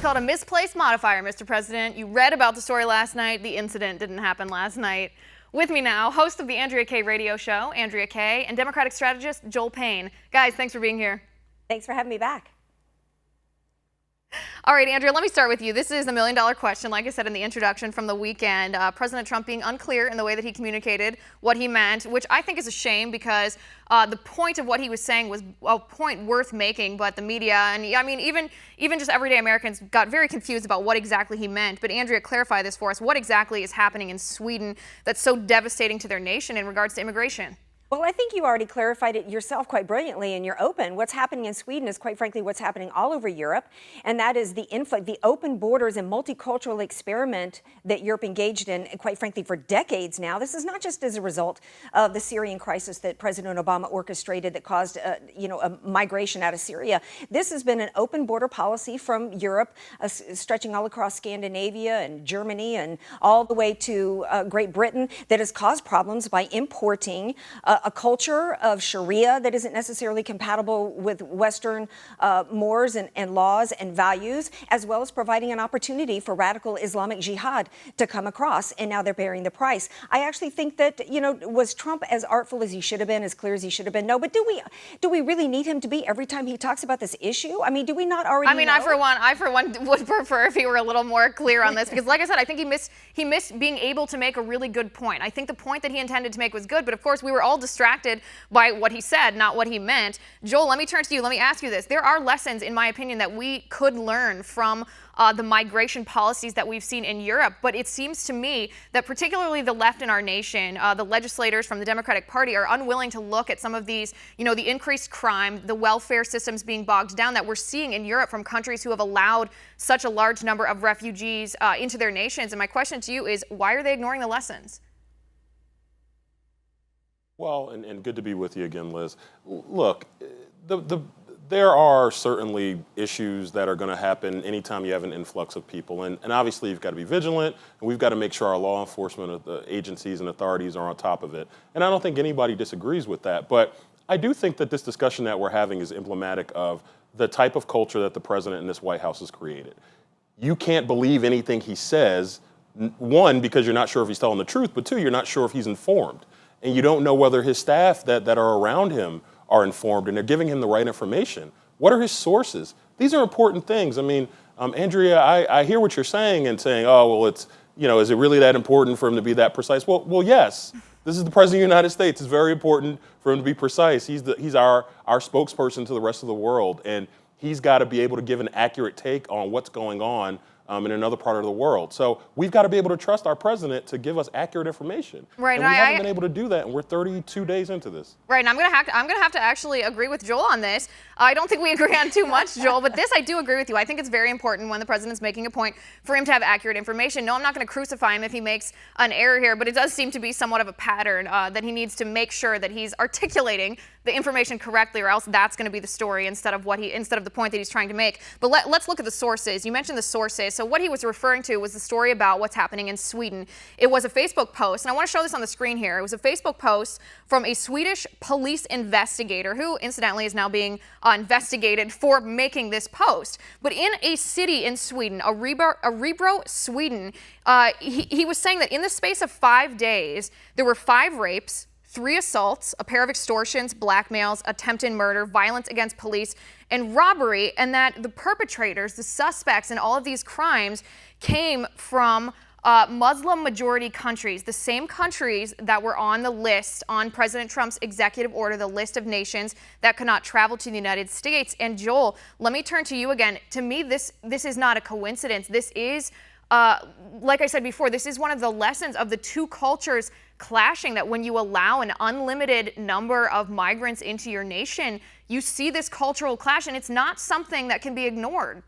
It's called a misplaced modifier, Mr. President. You read about the story last night. The incident didn't happen last night. With me now, host of the Andrea Kaye radio show, Andrea Kaye, and Democratic strategist Joel Payne. Guys, thanks for being here. Thanks for having me back. All right, Andrea, let me start with you. This is the million-dollar question, like I said in the introduction from the weekend. President Trump being unclear in the way that he communicated what he meant, which I think is a shame because the point of what he was saying was a point worth making, but the media and I mean even just everyday Americans got very confused about what exactly he meant. But Andrea, clarify this for us. What exactly is happening in Sweden that's so devastating to their nation in regards to immigration? Well, I think you already clarified it yourself quite brilliantly in your open. What's happening in Sweden is quite frankly what's happening all over Europe, and that is the influx, the open borders and multicultural experiment that Europe engaged in, quite frankly, for decades now. This is not just as a result of the Syrian crisis that President Obama orchestrated that caused, a migration out of Syria. This has been an open border policy from Europe, stretching all across Scandinavia and Germany and all the way to Great Britain, that has caused problems by importing a culture of Sharia that isn't necessarily compatible with Western mores and laws and values, as well as providing an opportunity for radical Islamic jihad to come across. And now they're bearing the price. I actually think that, was Trump as artful as he should have been, as clear as he should have been? No, but do we really need him to be every time he talks about this issue? I mean, do we not already know? I for one would prefer if he were a little more clear on this, because like I said, I think he missed being able to make a really good point. I think the point that he intended to make was good, but of course we were all distracted by what he said, not what he meant. Joel, let me turn to you. Let me ask you this. There are lessons, in my opinion, that we could learn from the migration policies that we've seen in Europe, but it seems to me that particularly the left in our nation, the legislators from the Democratic Party are unwilling to look at some of these, the increased crime, the welfare systems being bogged down that we're seeing in Europe from countries who have allowed such a large number of refugees into their nations. And my question to you is, why are they ignoring the lessons? Well, and good to be with you again, Liz. Look, there are certainly issues that are going to happen anytime you have an influx of people. And obviously, you've got to be vigilant, and we've got to make sure our law enforcement agencies and authorities are on top of it. And I don't think anybody disagrees with that. But I do think that this discussion that we're having is emblematic of the type of culture that the president and this White House has created. You can't believe anything he says, one, because you're not sure if he's telling the truth, but two, you're not sure if he's informed. And you don't know whether his staff that are around him are informed and they're giving him the right information. What are his sources? These are important things. I mean, Andrea, I hear what you're saying and saying, oh, well, it's, is it really that important for him to be that precise? Well, yes. This is the President of the United States. It's very important for him to be precise. He's our spokesperson to the rest of the world. And he's got to be able to give an accurate take on what's going on in another part of the world. So we've got to be able to trust our president to give us accurate information. Right, and we haven't been able to do that, and we're 32 days into this. Right, and I'm gonna have to actually agree with Joel on this. I don't think we agree on too much, Joel, but this I do agree with you. I think it's very important when the president's making a point for him to have accurate information. No, I'm not going to crucify him if he makes an error here, but it does seem to be somewhat of a pattern that he needs to make sure that he's articulating the information correctly, or else that's going to be the story instead of the point that he's trying to make. But let's look at the sources. You mentioned the sources. So what he was referring to was the story about what's happening in Sweden. It was a Facebook post, and I want to show this on the screen here. It was a Facebook post from a Swedish police investigator who, incidentally, is now being investigated for making this post. But in a city in Sweden, Örebro, Sweden, he was saying that in the space of 5 days, there were 5 rapes, 3 assaults, a pair of extortions, blackmails, attempted murder, violence against police, and robbery, and that the perpetrators, the suspects in all of these crimes came from Muslim-majority countries, the same countries that were on the list on President Trump's executive order, the list of nations that could not travel to the United States. And Joel, let me turn to you again. To me, this is not a coincidence. This is, like I said before, this is one of the lessons of the two cultures clashing, that when you allow an unlimited number of migrants into your nation, you see this cultural clash, and it's not something that can be ignored.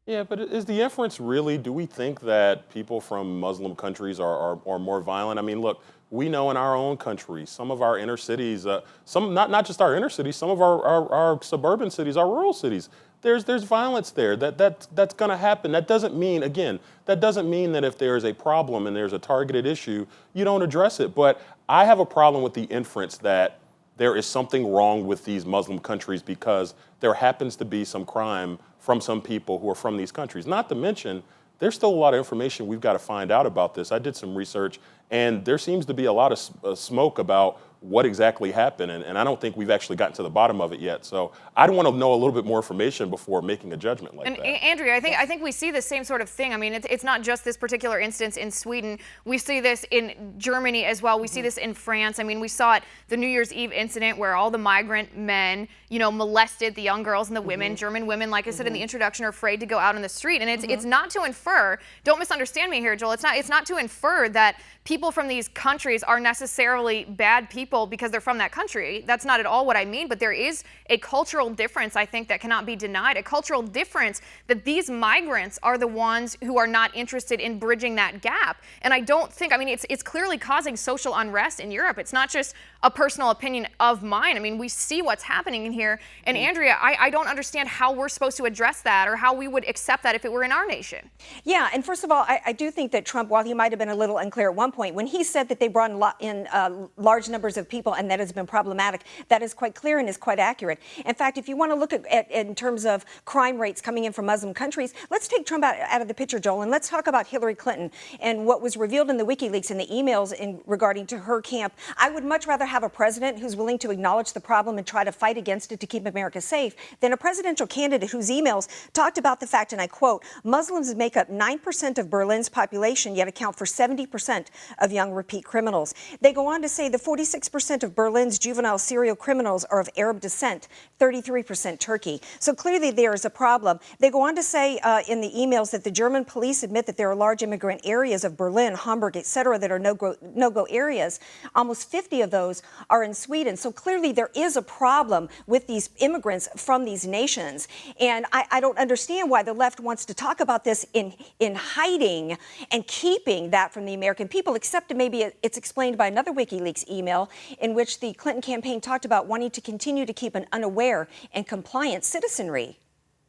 Yeah, but is the inference really, do we think that people from Muslim countries are more violent? I mean, look, we know in our own country, some of our inner cities, not just our inner cities, some of our suburban cities, our rural cities, there's violence there. That's going to happen. That doesn't mean, again, that doesn't mean that if there's a problem and there's a targeted issue, you don't address it. But I have a problem with the inference that there is something wrong with these Muslim countries because there happens to be some crime from some people who are from these countries. Not to mention, there's still a lot of information we've got to find out about this. I did some research, and there seems to be a lot of smoke about what exactly happened, and I don't think we've actually gotten to the bottom of it yet. So I'd want to know a little bit more information before making a judgment like that. Andrea, I think we see the same sort of thing. I mean, it's not just this particular instance in Sweden. We see this in Germany as well. We see this in France. I mean, we saw it the New Year's Eve incident where all the migrant men, molested the young girls and the women. German women, like I said in the introduction, are afraid to go out in the street. And it's not to infer. Don't misunderstand me here, Joel. It's not to infer that people from these countries are necessarily bad people because they're from that country. That's not at all what I mean, but there is a cultural difference, I think, that cannot be denied. A cultural difference that these migrants are the ones who are not interested in bridging that gap. And I don't think, I mean, it's clearly causing social unrest in Europe. It's not just a personal opinion of mine. I mean, we see what's happening in here. And Andrea, I don't understand how we're supposed to address that or how we would accept that if it were in our nation. Yeah, and first of all, I do think that Trump, while he might have been a little unclear at one point, when he said that they brought in large numbers of people and that has been problematic, that is quite clear and is quite accurate. In fact, if you want to look at in terms of crime rates coming in from Muslim countries, let's take Trump out of the picture, Joel, and let's talk about Hillary Clinton and what was revealed in the WikiLeaks and the emails regarding to her camp. I would much rather have a president who's willing to acknowledge the problem and try to fight against it to keep America safe than a presidential candidate whose emails talked about the fact, and I quote, Muslims make up 9% of Berlin's population, yet account for 70% of young repeat criminals. They go on to say the 46% of Berlin's juvenile serial criminals are of Arab descent, 33% Turkey. So clearly there is a problem. They go on to say in the emails that the German police admit that there are large immigrant areas of Berlin, Hamburg, et cetera, that are no-go areas. Almost 50 of those are in Sweden. So clearly there is a problem with these immigrants from these nations. And I don't understand why the left wants to talk about this in hiding and keeping that from the American people, except maybe it's explained by another WikiLeaks email in which the Clinton campaign talked about wanting to continue to keep an unaware and compliant citizenry.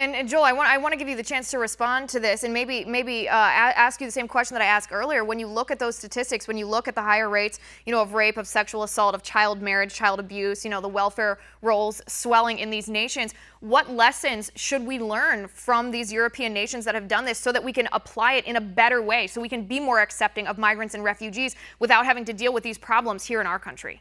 And Joel, I want to give you the chance to respond to this and maybe ask you the same question that I asked earlier. When you look at those statistics, when you look at the higher rates, of rape, of sexual assault, of child marriage, child abuse, the welfare rolls swelling in these nations, what lessons should we learn from these European nations that have done this so that we can apply it in a better way, so we can be more accepting of migrants and refugees without having to deal with these problems here in our country?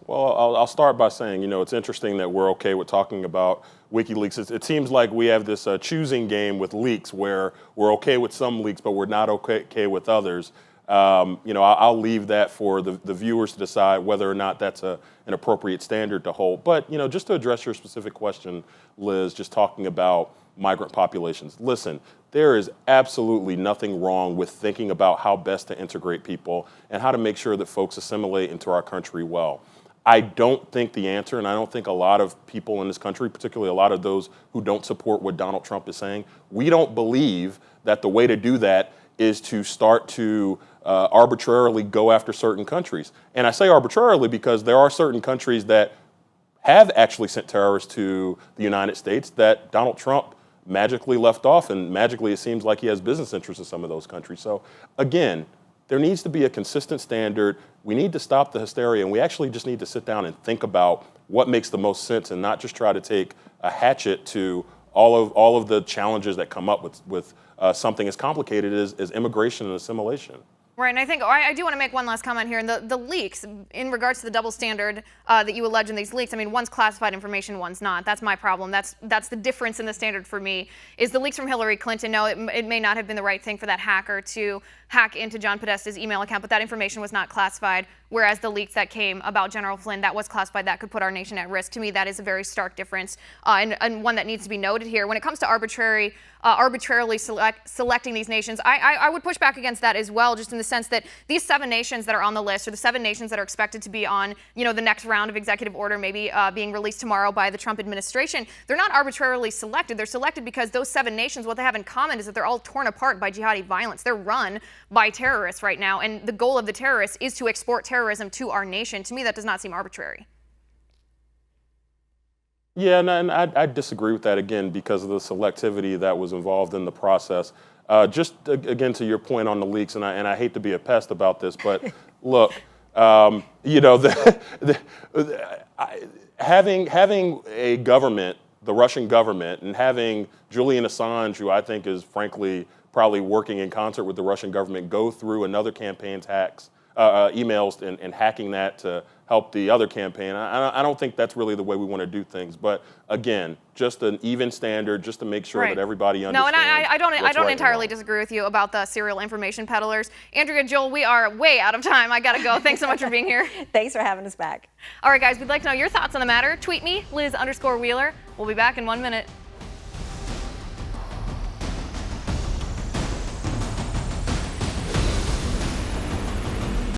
Well, I'll start by saying, it's interesting that we're okay with talking about WikiLeaks. It seems like we have this choosing game with leaks where we're okay with some leaks, but we're not okay with others. I'll leave that for the viewers to decide whether or not that's an appropriate standard to hold. But, just to address your specific question, Liz, just talking about migrant populations. Listen, there is absolutely nothing wrong with thinking about how best to integrate people and how to make sure that folks assimilate into our country well. I don't think the answer, and I don't think a lot of people in this country, particularly a lot of those who don't support what Donald Trump is saying, we don't believe that the way to do that is to start to arbitrarily go after certain countries. And I say arbitrarily because there are certain countries that have actually sent terrorists to the United States that Donald Trump magically left off, and magically it seems like he has business interests in some of those countries. So again, there needs to be a consistent standard. We need to stop the hysteria, and we actually just need to sit down and think about what makes the most sense and not just try to take a hatchet to all of the challenges that come up with something as complicated as immigration and assimilation. Right, and I think I do want to make one last comment here. And the leaks, in regards to the double standard that you allege in these leaks, I mean, one's classified information, one's not. That's my problem. That's the difference in the standard for me, is the leaks from Hillary Clinton. No, it may not have been the right thing for that hacker to hack into John Podesta's email account, but that information was not classified, whereas the leaks that came about General Flynn, that was classified, that could put our nation at risk. To me, that is a very stark difference, and one that needs to be noted here. When it comes to arbitrarily selecting these nations, I would push back against that as well, just in the sense that these 7 nations that are on the list, or the 7 nations that are expected to be on, the next round of executive order, maybe being released tomorrow by the Trump administration, they're not arbitrarily selected. They're selected because those 7 nations, what they have in common is that they're all torn apart by jihadi violence. They're run by terrorists right now, and the goal of the terrorists is to export terrorism to our nation. To me, that does not seem arbitrary. Yeah, and I disagree with that, again, because of the selectivity that was involved in the process. Just again, to your point on the leaks, and I hate to be a pest about this, but look, You know, having a government, the Russian government, and having Julian Assange, who I think is frankly probably working in concert with the Russian government, go through another campaign's emails and hacking that to help the other campaign. I don't think that's really the way we want to do things. But again, just an even standard, just to make sure that everybody understands. No, and I don't right entirely disagree with you about the serial information peddlers. Andrea, Joel, we are way out of time. I gotta go. Thanks so much for being here. Thanks for having us back. All right, guys, we'd like to know your thoughts on the matter. Tweet me, Liz_Wheeler. We'll be back in 1 minute.